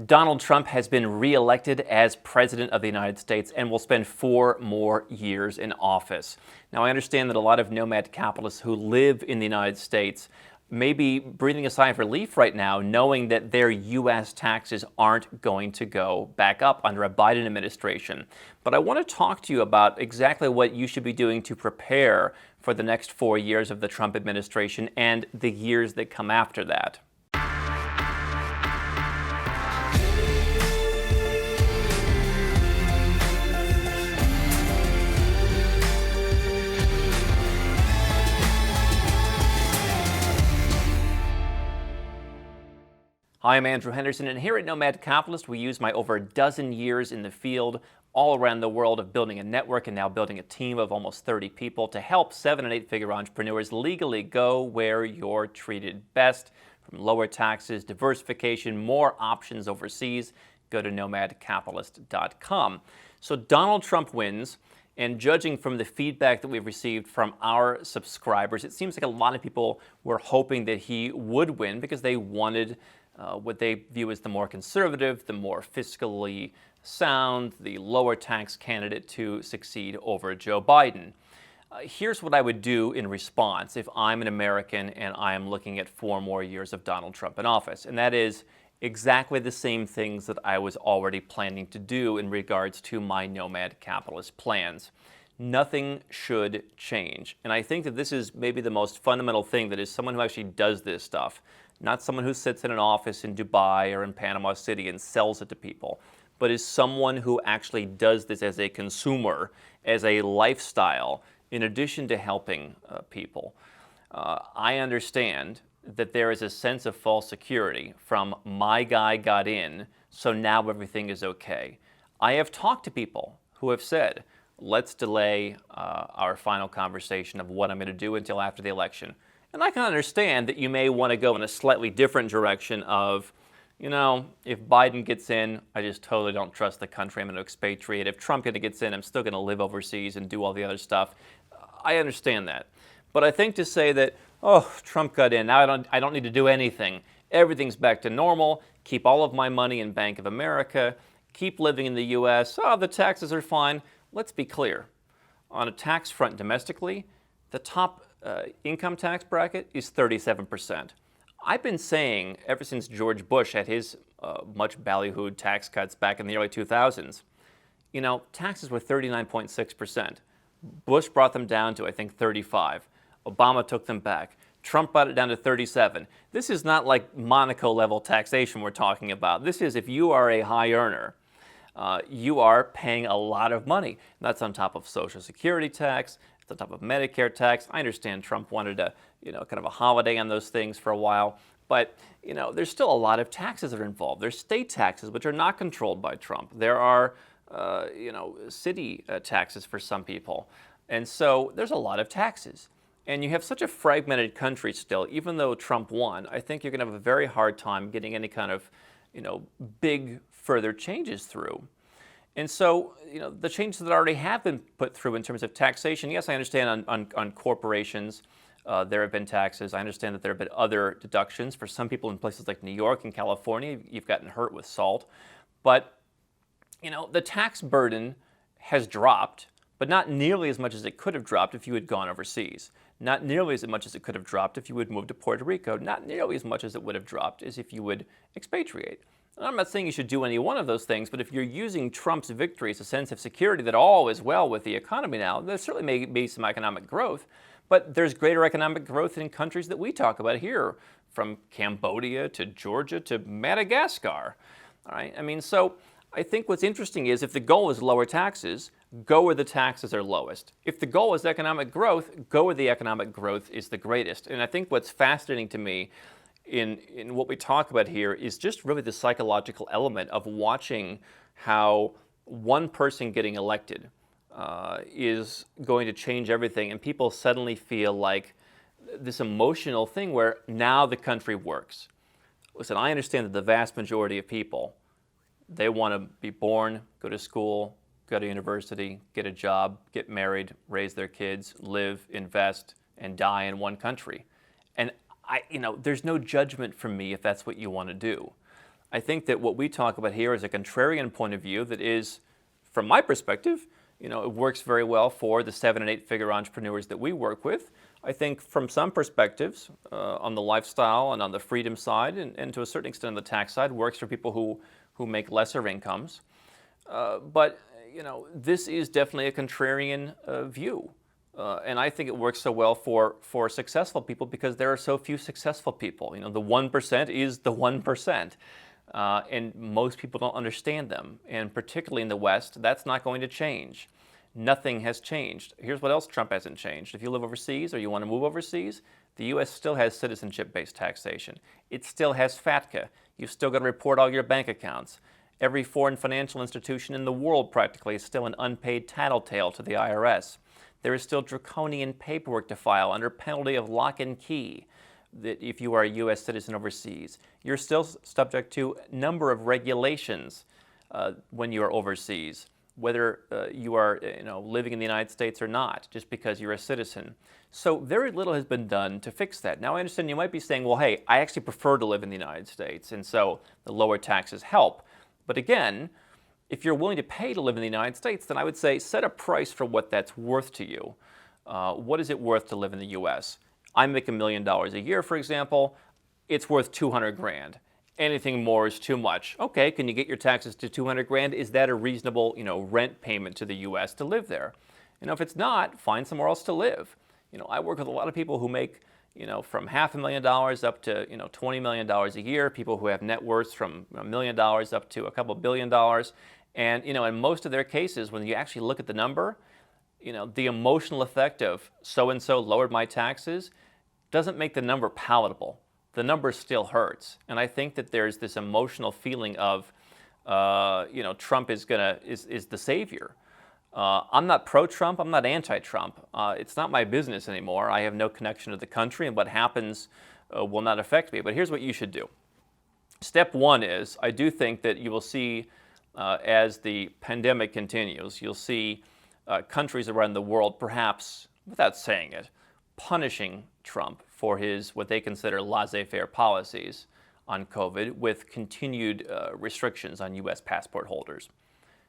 Donald Trump has been reelected as President of the United States and will spend 4 more years in office. Now, I understand that a lot of nomad capitalists who live in the United States may be breathing a sigh of relief right now, knowing that their U.S. taxes aren't going to go back up under a Biden administration. But I want to talk to you about exactly what you should be doing to prepare for the next 4 years of the Trump administration and the years that come after that. Hi, I'm Andrew Henderson, and here at Nomad Capitalist, we use my over a dozen years in the field all around the world of building a network and now building a team of almost 30 people to help 7- and 8-figure entrepreneurs legally go where you're treated best. From lower taxes, diversification, more options overseas, go to nomadcapitalist.com. So Donald Trump wins. And judging from the feedback that we've received from our subscribers, it seems like a lot of people were hoping that he would win because they wanted what they view as the more conservative, the more fiscally sound, the lower tax candidate to succeed over Joe Biden. Here's what I would do in response if I'm an American and I am looking at 4 more years of Donald Trump in office, and that is exactly the same things that I was already planning to do in regards to my nomad capitalist plans. Nothing should change. And I think that this is maybe the most fundamental thing, that is someone who actually does this stuff, not someone who sits in an office in Dubai or in Panama City and sells it to people, but is someone who actually does this as a consumer, as a lifestyle, in addition to helping people. I understand that there is a sense of false security from my guy got in, so now everything is okay. I have talked to people who have said, let's delay our final conversation of what I'm going to do until after the election. And I can understand that you may want to go in a slightly different direction of, you know, if Biden gets in, I just totally don't trust the country, I'm going to expatriate. If Trump gets in, I'm still going to live overseas and do all the other stuff. I understand that. But I think to say that, oh, Trump got in, now I don't need to do anything. Everything's back to normal. Keep all of my money in Bank of America. Keep living in the U.S. Oh, the taxes are fine. Let's be clear. On a tax front domestically, the top income tax bracket is 37%. I've been saying ever since George Bush had his much ballyhooed tax cuts back in the early 2000s, you know, taxes were 39.6%. Bush brought them down to, I think, 35. Obama took them back. Trump brought it down to 37. This is not like Monaco level taxation we're talking about. This is if you are a high earner, you are paying a lot of money. That's on top of Social Security tax. It's on top of Medicare tax. I understand Trump wanted a, kind of a holiday on those things for a while, but, there's still a lot of taxes that are involved. There's state taxes, which are not controlled by Trump. There are, city taxes for some people. And so there's a lot of taxes. And you have such a fragmented country still, even though Trump won, I think you're going to have a very hard time getting any kind of, big further changes through. And so, the changes that already have been put through in terms of taxation, yes, I understand on corporations, there have been taxes. I understand that there have been other deductions. For some people in places like New York and California, you've gotten hurt with SALT. But, the tax burden has dropped, but not nearly as much as it could have dropped if you had gone overseas. Not nearly as much as it could have dropped if you would move to Puerto Rico. Not nearly as much as it would have dropped as if you would expatriate. I'm not saying you should do any one of those things, but if you're using Trump's victory as a sense of security that all is well with the economy now, there certainly may be some economic growth, but there's greater economic growth in countries that we talk about here, from Cambodia to Georgia to Madagascar. All right? So I think what's interesting is if the goal is lower taxes, go where the taxes are lowest. If the goal is economic growth, go where the economic growth is the greatest. And I think what's fascinating to me in what we talk about here is just really the psychological element of watching how one person getting elected is going to change everything, and people suddenly feel like this emotional thing where now the country works. Listen, I understand that the vast majority of people, they want to be born, go to school, go to university, get a job, get married, raise their kids, live, invest, and die in one country. And there's no judgment from me if that's what you want to do. I think that what we talk about here is a contrarian point of view that is, from my perspective, it works very well for the 7 and 8 figure entrepreneurs that we work with. I think from some perspectives, on the lifestyle and on the freedom side, and to a certain extent on the tax side, works for people who make lesser incomes. But this is definitely a contrarian view. And I think it works so well for successful people because there are so few successful people. The 1% is the 1%. And most people don't understand them. And particularly in the West, that's not going to change. Nothing has changed. Here's what else Trump hasn't changed. If you live overseas or you want to move overseas, the U.S. still has citizenship-based taxation. It still has FATCA. You've still got to report all your bank accounts. Every foreign financial institution in the world practically is still an unpaid tattletale to the IRS. There is still draconian paperwork to file under penalty of lock and key. That if you are a U.S. citizen overseas, you're still subject to a number of regulations when you are overseas, whether you are living in the United States or not, just because you're a citizen. So very little has been done to fix that. Now I understand you might be saying, well, hey, I actually prefer to live in the United States, and so the lower taxes help. But again, if you're willing to pay to live in the United States, then I would say set a price for what that's worth to you. What is it worth to live in the U.S.? I make $1 million a year, for example. It's worth 200 grand. Anything more is too much. Okay, can you get your taxes to 200 grand? Is that a reasonable, rent payment to the U.S. to live there? If it's not, find somewhere else to live. I work with a lot of people who make, from $500,000 up to, $20 million a year. People who have net worths from $1 million up to a couple $1 billion. And, in most of their cases, when you actually look at the number, the emotional effect of so-and-so lowered my taxes doesn't make the number palatable. The number still hurts. And I think that there's this emotional feeling of, Trump is the savior. I'm not pro-Trump. I'm not anti-Trump. It's not my business anymore. I have no connection to the country, and what happens will not affect me. But here's what you should do. Step one is, I do think that you will see, as the pandemic continues, you'll see countries around the world, perhaps, without saying it, punishing Trump for his, what they consider laissez-faire policies on COVID with continued restrictions on U.S. passport holders.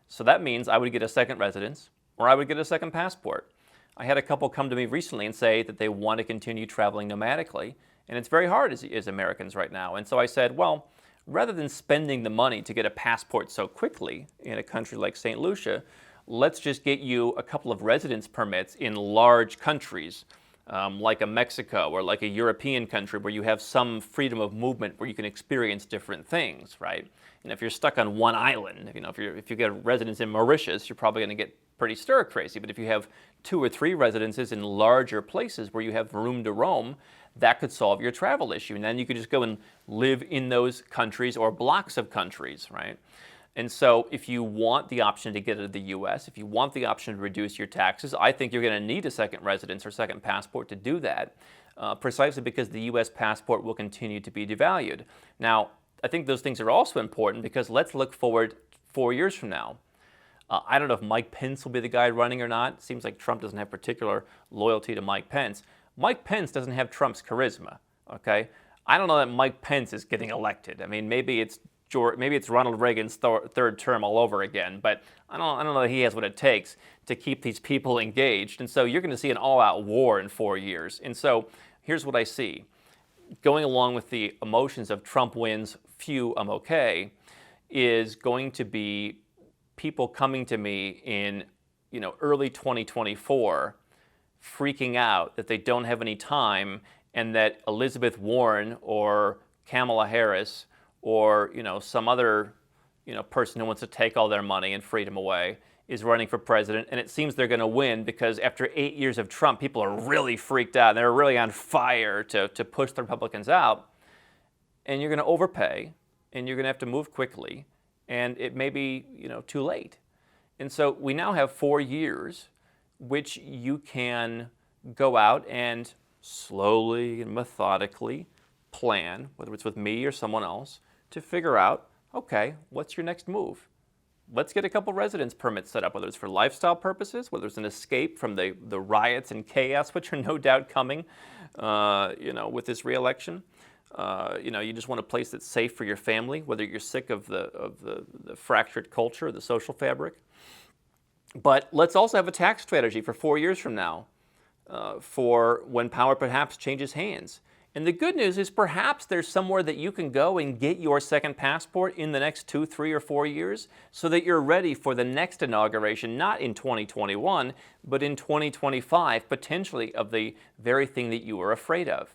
So that means I would get a second residence or I would get a second passport. I had a couple come to me recently and say that they want to continue traveling nomadically, and it's very hard as Americans right now. And so I said, well, rather than spending the money to get a passport so quickly in a country like St. Lucia, let's just get you a couple of residence permits in large countries, like a Mexico or like a European country where you have some freedom of movement where you can experience different things, right? And if you're stuck on one island, if you get a residence in Mauritius, you're probably going to get pretty stir crazy. But if you have 2 or 3 residences in larger places where you have room to roam, that could solve your travel issue. And then you could just go and live in those countries or blocks of countries, right? And so if you want the option to get out of the U.S., if you want the option to reduce your taxes, I think you're going to need a second residence or second passport to do that, precisely because the U.S. passport will continue to be devalued. Now, I think those things are also important because let's look forward 4 years from now. I don't know if Mike Pence will be the guy running or not. It seems like Trump doesn't have particular loyalty to Mike Pence. Mike Pence doesn't have Trump's charisma, okay? I don't know that Mike Pence is getting elected. I mean, maybe it's Ronald Reagan's third term all over again, but I don't know that he has what it takes to keep these people engaged. And so you're going to see an all-out war in 4 years. And so here's what I see. Going along with the emotions of Trump wins, phew, I'm okay, is going to be people coming to me in early 2024 freaking out that they don't have any time and that Elizabeth Warren or Kamala Harris or some other person who wants to take all their money and freedom away is running for president, and it seems they're going to win because after 8 years of Trump, people are really freaked out. They're really on fire to push the Republicans out, and you're going to overpay, and you're going to have to move quickly, and it may be too late. And so we now have 4 years which you can go out and slowly and methodically plan, whether it's with me or someone else, to figure out, okay, what's your next move? Let's get a couple residence permits set up, whether it's for lifestyle purposes, whether it's an escape from the riots and chaos, which are no doubt coming, with this re-election. You just want a place that's safe for your family, whether you're sick of the fractured culture, the social fabric. But let's also have a tax strategy for 4 years from now, for when power perhaps changes hands. And the good news is perhaps there's somewhere that you can go and get your second passport in the next 2, 3, or 4 years so that you're ready for the next inauguration, not in 2021, but in 2025, potentially of the very thing that you were afraid of.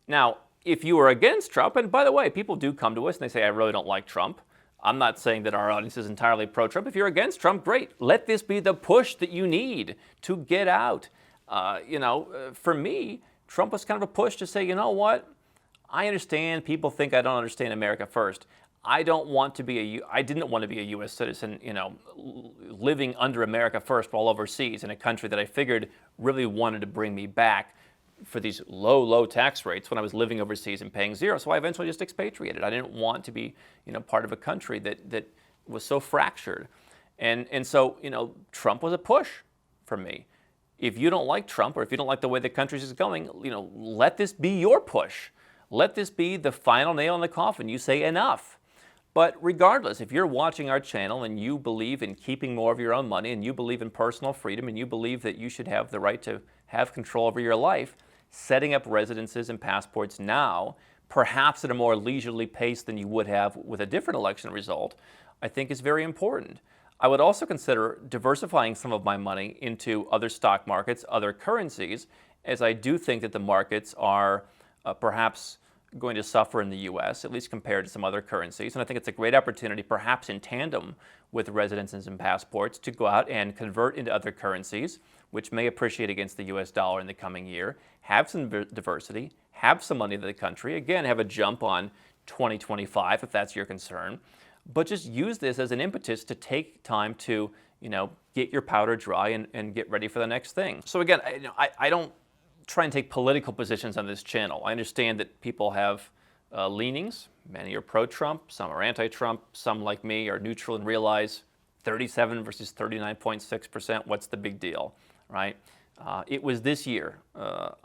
Now, if you are against Trump, and by the way, people do come to us and they say, I really don't like Trump. I'm not saying that our audience is entirely pro-Trump. If you're against Trump, great. Let this be the push that you need to get out. For me, Trump was kind of a push to say, you know what? I understand people think I don't understand America first. I didn't want to be a U.S. citizen, living under America first while overseas in a country that I figured really wanted to bring me back for these low tax rates when I was living overseas and paying zero. So I eventually just expatriated. I didn't want to be, part of a country that was so fractured. And so, Trump was a push for me. If you don't like Trump, or if you don't like the way the country is going, let this be your push. Let this be the final nail in the coffin. You say enough. But regardless, if you're watching our channel and you believe in keeping more of your own money, and you believe in personal freedom, and you believe that you should have the right to have control over your life, setting up residences and passports now, perhaps at a more leisurely pace than you would have with a different election result, I think is very important. I would also consider diversifying some of my money into other stock markets, other currencies, as I do think that the markets are perhaps going to suffer in the U.S., at least compared to some other currencies. And I think it's a great opportunity, perhaps in tandem with residences and passports, to go out and convert into other currencies, which may appreciate against the U.S. dollar in the coming year, have some diversity, have some money to the country, again, have a jump on 2025 if that's your concern, but just use this as an impetus to take time to, get your powder dry and get ready for the next thing. So again, I don't try and take political positions on this channel. I understand that people have leanings. Many are pro-Trump, some are anti-Trump, some like me are neutral and realize 37 versus 39.6%, what's the big deal, right? It was this year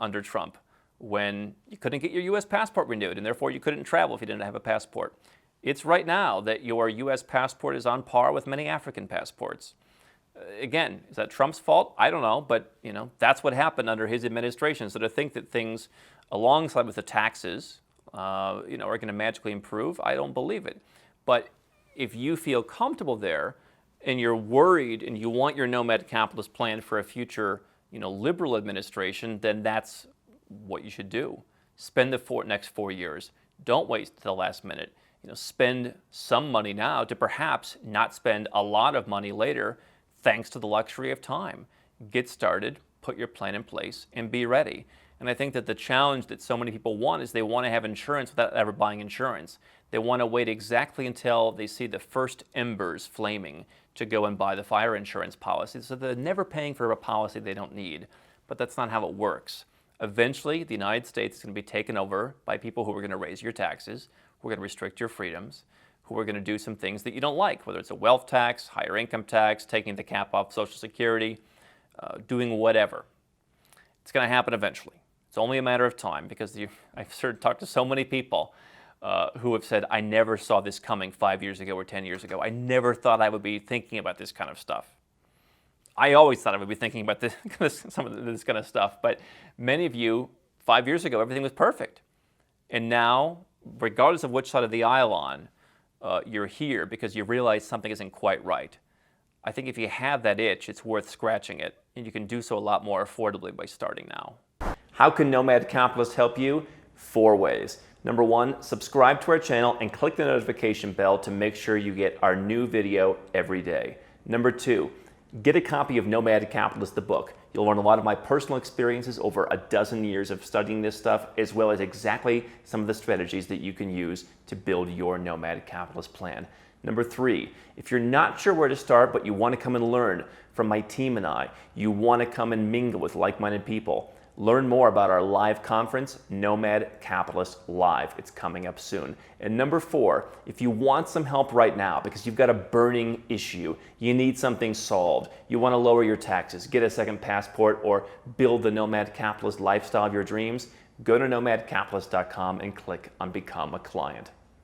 under Trump when you couldn't get your U.S. passport renewed, and therefore you couldn't travel if you didn't have a passport. It's right now that your U.S. passport is on par with many African passports. Again, is that Trump's fault? I don't know, but that's what happened under his administration. So to think that things alongside with the taxes, are going to magically improve, I don't believe it. But if you feel comfortable there, and you're worried, and you want your Nomad Capitalist plan for a future, liberal administration, then that's what you should do. Spend the next 4 years. Don't wait till the last minute. Spend some money now to perhaps not spend a lot of money later, thanks to the luxury of time. Get started, put your plan in place, and be ready. And I think that the challenge that so many people want is they want to have insurance without ever buying insurance. They want to wait exactly until they see the first embers flaming to go and buy the fire insurance policy. So they're never paying for a policy they don't need. But that's not how it works. Eventually, the United States is going to be taken over by people who are going to raise your taxes, who are going to restrict your freedoms, who are going to do some things that you don't like, whether it's a wealth tax, higher income tax, taking the cap off Social Security, doing whatever. It's going to happen eventually. It's only a matter of time, because I've talked to so many people who have said, I never saw this coming 5 years ago or 10 years ago. I never thought I would be thinking about this kind of stuff. I always thought I would be thinking about some of this kind of stuff, but many of you, 5 years ago, everything was perfect. And now, regardless of which side of the aisle on, you're here because you realize something isn't quite right. I think if you have that itch, it's worth scratching it, and you can do so a lot more affordably by starting now. How can Nomad Capitalist help you? 4 ways. Number 1, subscribe to our channel and click the notification bell to make sure you get our new video every day. Number 2, get a copy of Nomad Capitalist, the book. You'll learn a lot of my personal experiences over a dozen years of studying this stuff, as well as exactly some of the strategies that you can use to build your Nomad Capitalist plan. Number 3, if you're not sure where to start, but you want to come and learn from my team and I, you want to come and mingle with like-minded people, learn more about our live conference, Nomad Capitalist Live. It's coming up soon. And number 4, if you want some help right now because you've got a burning issue, you need something solved, you want to lower your taxes, get a second passport, or build the Nomad Capitalist lifestyle of your dreams, Go to nomadcapitalist.com and click on Become a Client.